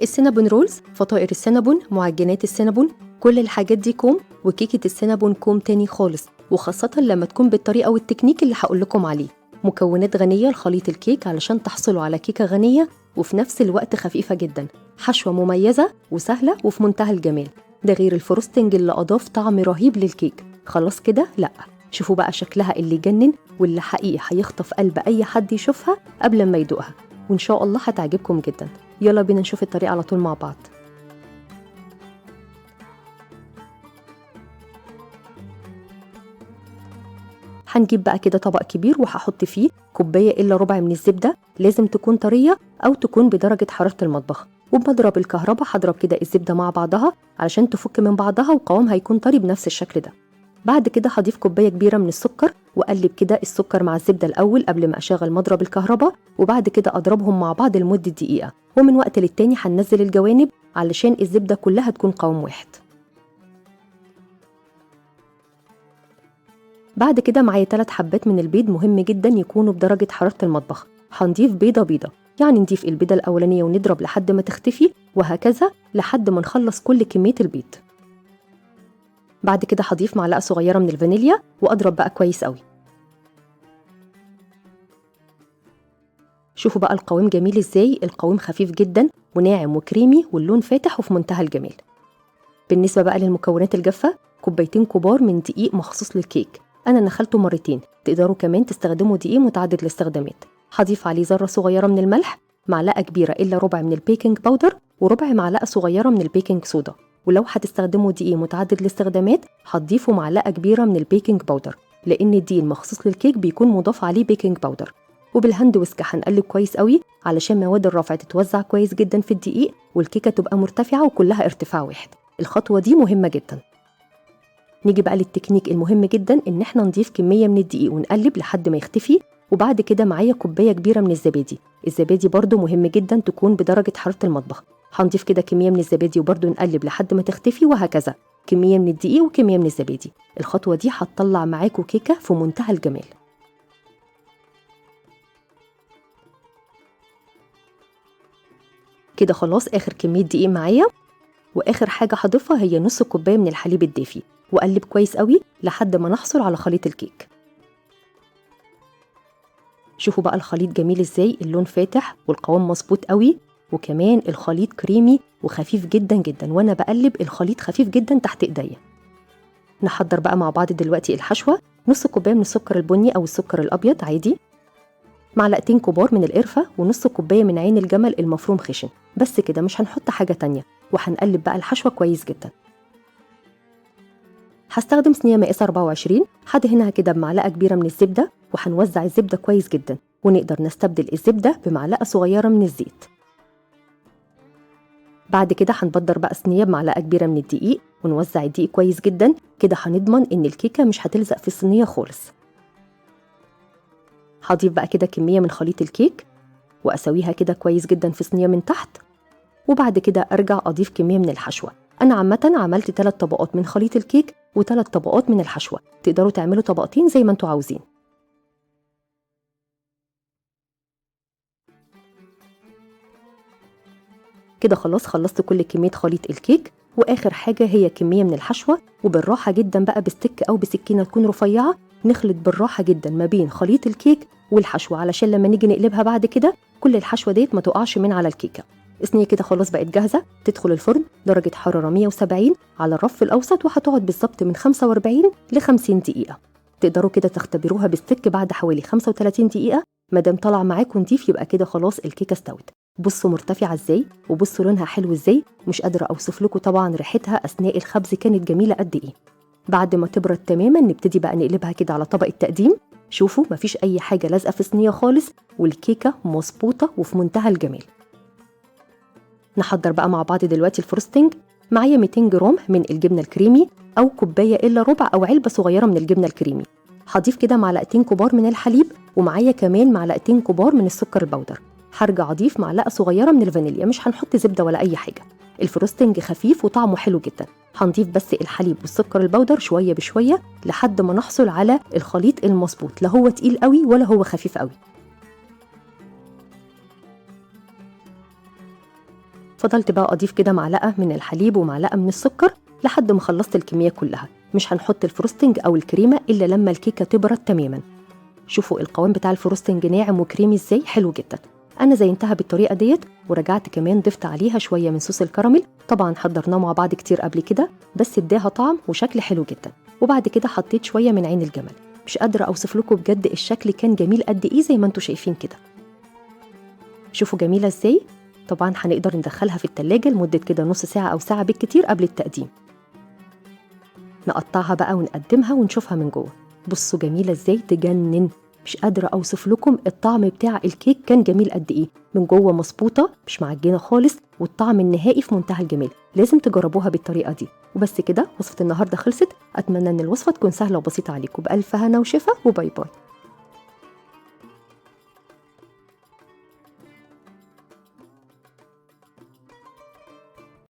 السينابون رولز، فطائر السينابون، معجنات السينابون، كل الحاجات دي كوم، وكيكة السينابون كوم تاني خالص، وخاصة لما تكون بالطريقة والتكنيك اللي هقول لكم عليه. مكونات غنية لخليط الكيك علشان تحصلوا على كيكة غنية وفي نفس الوقت خفيفة جدا، حشوة مميزة وسهلة وفي منتهى الجمال. ده غير الفروستنج اللي أضاف طعم رهيب للكيك. خلاص كده؟ لأ، شوفوا بقى شكلها اللي يجنن واللي حقيقي هيخطف قلب أي حد يشوفها قبل ما يدوقها، وإن شاء الله هتعجبكم جدا. يلا بينا نشوف الطريقة على طول مع بعض. هنجيب بقى كده طبق كبير وهحط فيه كوباية إلا ربع من الزبدة، لازم تكون طرية أو تكون بدرجة حرارة المطبخ، وبمضرب الكهرباء هضرب كده الزبدة مع بعضها علشان تفك من بعضها وقوامها يكون طري بنفس الشكل ده. بعد كده هضيف كوباية كبيرة من السكر وأقلب كده السكر مع الزبدة الأول قبل ما أشغل مضرب الكهرباء، وبعد كده أضربهم مع بعض لمدة دقيقة، ومن وقت للتاني هننزل الجوانب علشان الزبدة كلها تكون قوام واحد. بعد كده معايا 3 حبات من البيض، مهم جدا يكونوا بدرجة حرارة المطبخ. هنضيف بيضة بيضة، يعني نضيف البيضة الأولانية ونضرب لحد ما تختفي، وهكذا لحد ما نخلص كل كمية البيض. بعد كده هضيف معلقة صغيرة من الفانيليا وأضرب بقى كويس قوي. شوفوا بقى القوام جميل ازاي، القوام خفيف جدا وناعم وكريمي واللون فاتح وفي منتهى الجمال. بالنسبة بقى للمكونات الجافة، كوبايتين كبار من دقيق مخصوص للكيك، أنا نخلته مرتين، تقدروا كمان تستخدموا دقيق متعدد الاستخدامات. هضيف عليه ذرة صغيرة من الملح، معلقة كبيرة إلا ربع من البيكنج باودر، وربع معلقة صغيرة من البيكنج صودا. ولو هتستخدموا دقيق متعدد الاستخدامات هتضيفوا معلقة كبيرة من البيكنج باودر، لأن الدقيق المخصوص للكيك بيكون مضاف عليه بيكنج باودر. وبالهاند ويسك هنقلب كويس قوي علشان مواد الرفع تتوزع كويس جدا في الدقيق والكيكة تبقى مرتفعة وكلها ارتفاع واحد. الخطوة دي مهمة جدا. نيجي بقى للتكنيك المهم جدا، ان احنا نضيف كمية من الدقيق ونقلب لحد ما يختفي. وبعد كده معايا كوباية كبيرة من الزبادي، الزبادي برضو مهم جدا تكون بدرجة حرارة المطبخ. هنضيف كده كمية من الزبادي وبرضو نقلب لحد ما تختفي، وهكذا كمية من الدقيق وكمية من الزبادي. الخطوة دي هتطلع معاكوا كيكة في منتهى الجمال. كده خلاص آخر كمية دقيق معايا، واخر حاجه هضيفها هي نص كوبايه من الحليب الدافي، واقلب كويس قوي لحد ما نحصل على خليط الكيك. شوفوا بقى الخليط جميل ازاي، اللون فاتح والقوام مظبوط قوي، وكمان الخليط كريمي وخفيف جدا جدا، وانا بقلب الخليط خفيف جدا تحت ايديا. نحضر بقى مع بعض دلوقتي الحشوه. نص كوبايه من السكر البني او السكر الابيض عادي، معلقتين كبار من القرفه، ونص كوبايه من عين الجمل المفروم خشن. بس كده، مش هنحط حاجه تانية، وهنقلب بقى الحشوه كويس جدا. هستخدم صينية مقاسة 24، هدهنها كده بمعلقة كبيرة من الزبدة، وهنوزع الزبدة كويس جدا، ونقدر نستبدل الزبدة بمعلقة صغيرة من الزيت. بعد كده هنبدر بقى صينية بمعلقة كبيرة من الدقيق، ونوزع الدقيق كويس جدا، كده هنضمن ان الكيكة مش هتلزق في الصينية خالص. هضيف بقى كده كمية من خليط الكيك واسويها كده كويس جدا في صينية من تحت، وبعد كده ارجع اضيف كمية من الحشوة. انا عامة عملت 3 طبقات من خليط الكيك و3 طبقات من الحشوة، تقدروا تعملوا طبقتين زي ما انتوا عاوزين. كده خلاص خلصت كل كمية خليط الكيك، واخر حاجة هي كمية من الحشوة، وبالراحة جدا بقى بستك او بسكينة تكون رفيعة نخلط بالراحة جدا ما بين خليط الكيك والحشوة، علشان لما نيجي نقلبها بعد كده كل الحشوة ديت ما تقعش من على الكيكة. الصينية كده خلاص بقت جاهزة، تدخل الفرن درجة حرارة 170 على الرف الأوسط، وهتقعد بالظبط من 45 ل 50 دقيقة. تقدروا كده تختبروها بالسك بعد حوالي 35 دقيقة، مادام طلع معاكم نضيف يبقى كده خلاص الكيكة استوت. بصوا مرتفعة ازاي، وبصوا لونها حلو ازاي، مش قادرة اوصف لكم طبعا ريحتها اثناء الخبز كانت جميلة قد ايه. بعد ما تبرد تماما نبتدي بقى نقلبها كده على طبق التقديم. شوفوا مفيش اي حاجة لازقة في الصينية خالص، والكيكة مظبوطة وفي منتهى الجمال. نحضر بقى مع بعض دلوقتي الفروستنج. معايا 200 جرام من الجبنة الكريمي، او كوباية الا ربع او علبة صغيرة من الجبنة الكريمي. هضيف كده معلقتين كبار من الحليب، ومعايا كمان معلقتين كبار من السكر البودر. هرجع اضيف معلقة صغيرة من الفانيليا، مش هنحط زبدة ولا اي حاجة. الفروستنج خفيف وطعمه حلو جدا. هنضيف بس الحليب والسكر البودر شوية بشوية لحد ما نحصل على الخليط المظبوط، لا هو تقيل قوي ولا هو خفيف قوي. فضلت بقى اضيف كده معلقه من الحليب ومعلقه من السكر لحد ما خلصت الكميه كلها. مش هنحط الفروستنج او الكريمه الا لما الكيكه تبرد تماما. شوفوا القوام بتاع الفروستنج ناعم وكريمي ازاي، حلو جدا. انا زينتها بالطريقه ديت، ورجعت كمان ضفت عليها شويه من صوص الكراميل، طبعا حضرناه مع بعض كتير قبل كده بس اداها طعم وشكل حلو جدا. وبعد كده حطيت شويه من عين الجمل. مش قادره اوصف لكم بجد الشكل كان جميل قد ايه زي ما انتم شايفين كده. شوفوا جميله ازاي. طبعا هنقدر ندخلها في التلاجة لمده كده نص ساعه او ساعه بالكتير قبل التقديم. نقطعها بقى ونقدمها ونشوفها من جوه. بصوا جميله ازاي، تجنن. مش قادره اوصف لكم الطعم بتاع الكيك كان جميل قد ايه، من جوه مظبوطه مش معجنه خالص، والطعم النهائي في منتهى الجمال. لازم تجربوها بالطريقه دي. وبس كده، وصفه النهارده خلصت. اتمنى ان الوصفه تكون سهله وبسيطه عليكم. بالف هنا وشفا، وباي باي.